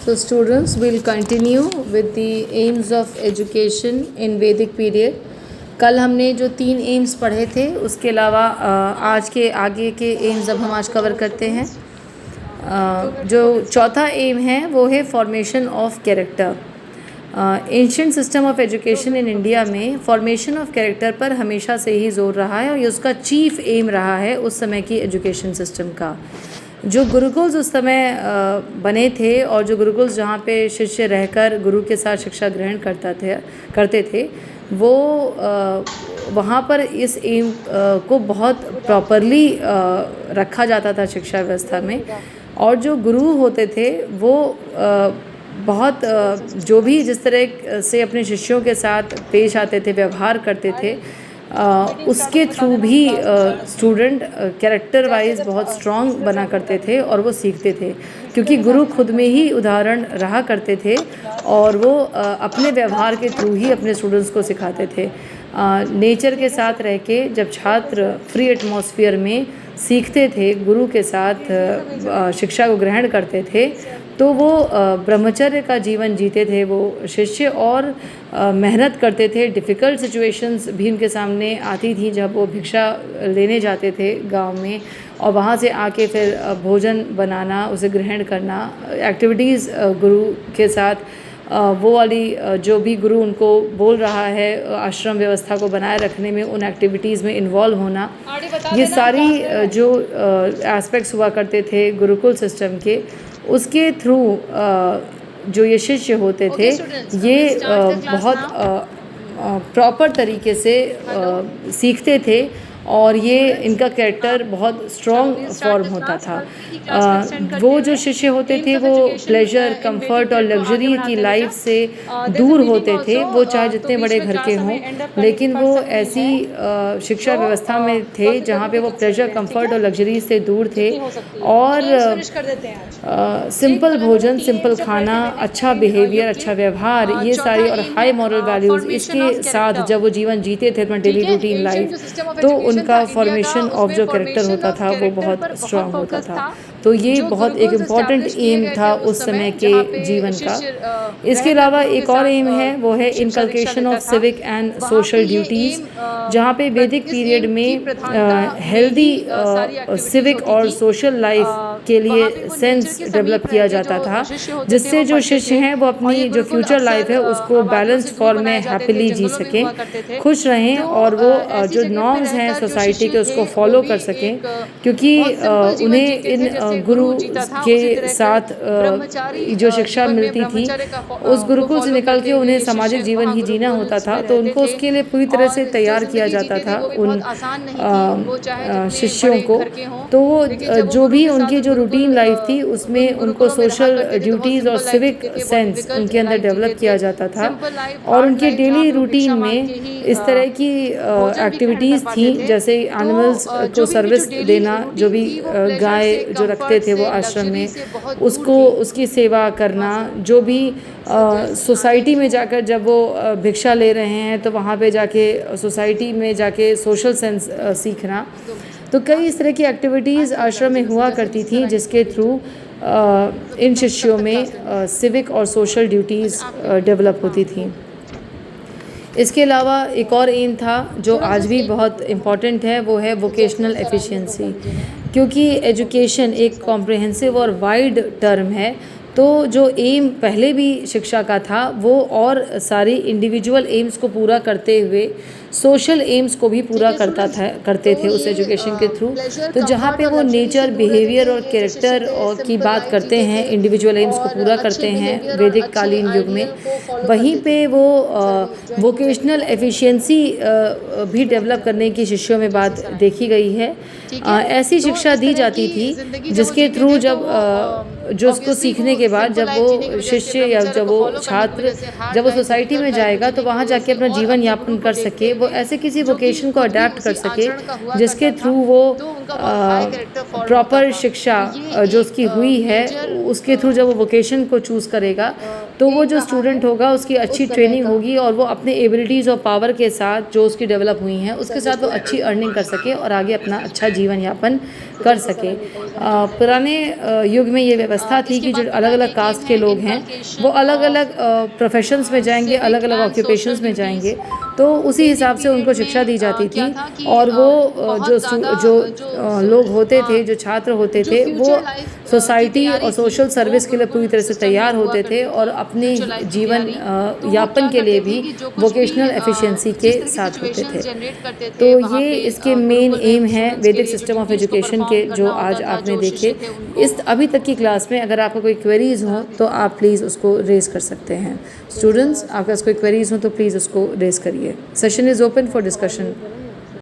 So students will continue with the aims of education in Vedic period. कल हमने जो 3 AIIMS पढ़े थे उसके अलावा आज के आगे के एम्स अब हम आज कवर करते हैं। जो चौथा एम है वो है formation of character. Ancient system of education in India में फॉर्मेशन ऑफ कैरेक्टर पर हमेशा से ही जोर रहा है और ये उसका चीफ एम रहा है उस समय की एजुकेशन सिस्टम का। जो गुरुकुल्स उस समय बने थे और जो गुरुकुल्स जहाँ पे शिष्य रहकर गुरु के साथ शिक्षा ग्रहण करते थे वो वहाँ पर इस एम को बहुत प्रॉपरली रखा जाता था शिक्षा व्यवस्था में। और जो गुरु होते थे वो बहुत जो भी जिस तरह से अपने शिष्यों के साथ पेश आते थे, व्यवहार करते थे, उसके थ्रू भी स्टूडेंट कैरेक्टर वाइज बहुत स्ट्रॉन्ग बना करते थे और वो सीखते थे, क्योंकि गुरु खुद में ही उदाहरण रहा करते थे और वो अपने व्यवहार के थ्रू ही अपने स्टूडेंट्स को सिखाते थे। नेचर के साथ रह के जब छात्र फ्री एटमॉस्फेयर में सीखते थे, गुरु के साथ शिक्षा को ग्रहण करते थे, तो वो ब्रह्मचर्य का जीवन जीते थे वो शिष्य और मेहनत करते थे। डिफ़िकल्ट सिचुएशंस भी उनके सामने आती थी जब वो भिक्षा लेने जाते थे गांव में और वहाँ से आके फिर भोजन बनाना, उसे ग्रहण करना, एक्टिविटीज़ गुरु के साथ वो वाली जो भी गुरु उनको बोल रहा है आश्रम व्यवस्था को बनाए रखने में, उन एक्टिविटीज़ में इन्वॉल्व होना, ये सारी जो एस्पेक्ट्स हुआ करते थे गुरुकुल सिस्टम के, उसके थ्रू जो ये शिष्य होते थे ये बहुत प्रॉपर तरीके से सीखते थे और ये इनका कैरेक्टर बहुत स्ट्रॉन्ग फॉर्म होता था। वो जो शिष्य होते थे वो प्लेजर, कंफर्ट और लग्जरी की लाइफ से दूर होते थे, वो चाहे जितने बड़े घर के हों, लेकिन वो ऐसी शिक्षा व्यवस्था में थे जहाँ पे वो प्लेजर, कंफर्ट और लग्जरी से दूर थे और सिंपल भोजन, सिंपल खाना, अच्छा बिहेवियर, अच्छा व्यवहार, ये सारी और हाई मॉरल वैल्यूज़, इसके साथ जब वो जीवन जीते थे अपना डेली रूटीन लाइफ, तो उनका फॉर्मेशन ऑफ जो कैरेक्टर होता था वो बहुत स्ट्रांग होता था। तो ये बहुत एक इम्पॉर्टेंट एम था उस समय के जीवन का। इसके अलावा एक और एम है, वो है inculcation of civic and social duties, जहाँ पे वैदिक पीरियड में हेल्दी सिविक और सोशल लाइफ के लिए सेंस डेवलप किया जाता था, जिससे जो शिष्य हैं वो अपनी जो फ्यूचर लाइफ है उसको बैलेंस्ड फॉर्म में हैप्पीली जी सकें, खुश रहें और वो जो नॉर्म्स हैं सोसाइटी के उसको फॉलो कर सकें, क्योंकि उन्हें इन गुरु के साथ जो शिक्षा मिलती थी उस गुरुकुल से निकल के उन्हें सामाजिक जीवन ही जीना होता था, तो उनको उसके लिए पूरी तरह से तैयार किया जाता था उन शिष्यों को। तो जो भी उनकी जो रूटीन लाइफ थी उसमें उनको सोशल ड्यूटीज़ और सिविक सेंस उनके अंदर डेवलप किया जाता था और उनके डेली रूटीन में इस तरह की एक्टिविटीज़ थी, जैसे एनिमल्स को सर्विस देना, जो भी गाय जो रखते थे वो आश्रम में उसको उसकी सेवा करना, जो भी सोसाइटी में जाकर जब वो भिक्षा ले रहे हैं तो वहाँ पे जाके सोसाइटी में जाके सोशल सेंस सीखना। तो कई इस तरह की एक्टिविटीज़ आश्रम में हुआ करती थी जिसके थ्रू इन शिष्यों में सिविक और सोशल ड्यूटीज़ डेवलप होती थी। इसके अलावा एक और एम था जो आज भी बहुत इम्पॉर्टेंट है, वो है वोकेशनल एफिशिएंसी, क्योंकि एजुकेशन एक कॉम्प्रिहेंसिव और वाइड टर्म है। तो जो एम पहले भी शिक्षा का था वो और सारी इंडिविजुअल एम्स को पूरा करते हुए सोशल एम्स को भी पूरा करते थे उस एजुकेशन के थ्रू। तो जहाँ पे वो नेचर, बिहेवियर और कैरेक्टर और की बात करते हैं, इंडिविजुअल एम्स को पूरा करते हैं वैदिक कालीन युग में, वहीं पे वो वोकेशनल एफिशिएंसी भी डेवलप करने की शिष्यों में बात देखी गई है। ऐसी शिक्षा दी जाती थी जिसके थ्रू जब जो उसको सीखने के बाद जब वो शिष्य या जब वो छात्र जब वो सोसाइटी में जाएगा तो वहाँ जाके अपना जीवन यापन कर सके, वो ऐसे किसी वोकेशन को अडेप्ट कर सके जिसके थ्रू वो प्रॉपर शिक्षा जो उसकी हुई है उसके थ्रू जब वो वोकेशन को चूज़ करेगा तो वो जो स्टूडेंट होगा उसकी अच्छी ट्रेनिंग होगी और वो अपने एबिलिटीज़ और पावर के साथ जो उसकी डेवलप हुई हैं उसके साथ वो अच्छी अर्निंग कर सके और आगे अपना अच्छा जीवन यापन कर सके। पुराने युग में ये व्यवस्था थी कि जो अलग अलग कास्ट के लोग हैं वो अलग अलग प्रोफेशंस में जाएंगे, अलग अलग ऑक्यूपेशंस में जाएंगे, तो उसी हिसाब से उनको शिक्षा दी जाती थी। और वो जो लोग होते थे, जो छात्र होते थे, वो सोसाइटी और सोशल सर्विस के लिए पूरी तरह से तैयार होते थे और अपने जीवन यापन के लिए भी वोकेशनल एफिशिएंसी के साथ होते थे। तो ये इसके मेन एम है वैदिक सिस्टम ऑफ एजुकेशन के, जो आज आपने देखे। इस अभी तक की क्लास में अगर आपको कोई क्वेरीज हो तो आप प्लीज़ उसको रेज़ कर सकते हैं। स्टूडेंट्स, आपके पास कोई क्वेरीज हो तो प्लीज़ उसको रेज़ करिए। Session is open for discussion.